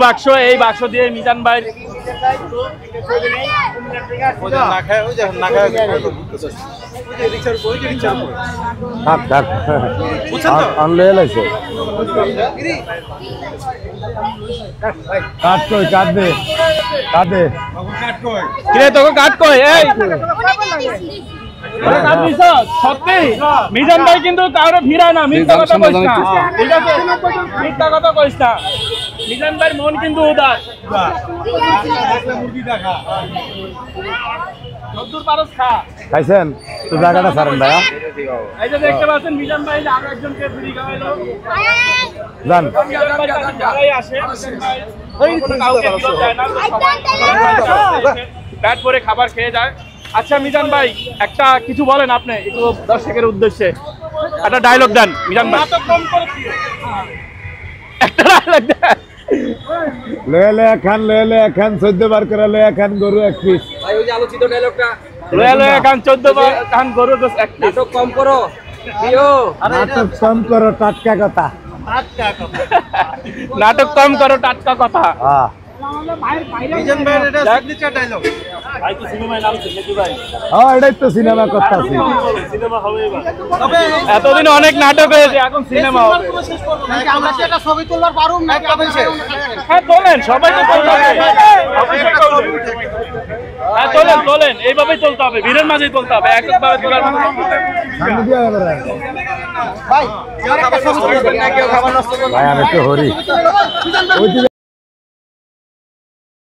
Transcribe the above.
বাক্স, এই বাক্স দিয়ে মিজান ভাই সত্যি মিজান ভাই কিন্তু কারো ভিড়ায় না, মিথ্যা কথা কইস না, ঠিক আছে? মিথ্যা কথা কইস না, মিজান ভাইয়ের মন কিন্তু উদাস। খাইছেন তো জায়গাটা ছাড়েন ভাইয়া। এই যে দেখতে পাচ্ছেন মিজান ভাই আরো একজনকে ফ্রি খাওয়াইলো। যান যারাই আসে কাউকে বিরত যায় না, পেট ভরে খাবার খেয়ে যায়। আচ্ছা মিজান ভাই, একটা কিছু বলেন আপনি একটু দর্শকের উদ্দেশ্যে, একটা ডায়লগ দেন মিজান ভাই, একটা ডায়লগ দেন। লয়ে খান 14 বার করে লয়ে খান গরু এক পিস। ভাই ওই যে আলোচিত ডায়লগটা, লয়ে খান 14 বার খান গরু এক পিস। নাটক কম করো প্রিয়, নাটক কম করো, টাটকা কথা। নাটক কম করো, টাটকা কথা। হ্যাঁ মিজান ভাইয়ের এটা সিগনেচার ডায়লগ। ভাই তো সিনেমায় নামছে নাকি ভাই? হ্যাঁ এটাই তো সিনেমা করতেছি। সিনেমা হবে এবার। এতদিন অনেক নাটক হয়েছে, এখন সিনেমা হবে। আমরা কি একটা ছবি তুলবার পারুম না কি বলছে? হ্যাঁ তোলেন, সবাইকে তুলতে হবে। হ্যাঁ তোলেন, এইভাবেই চলতে হবে, ভিড়ের মাঝেই চলতে হবে, একবারে তোলার মতো। ভাই আমার একটা ছবি তুলবেন না, কেউ খাবার নষ্ট করবে না। ভাই আমি তো হরি।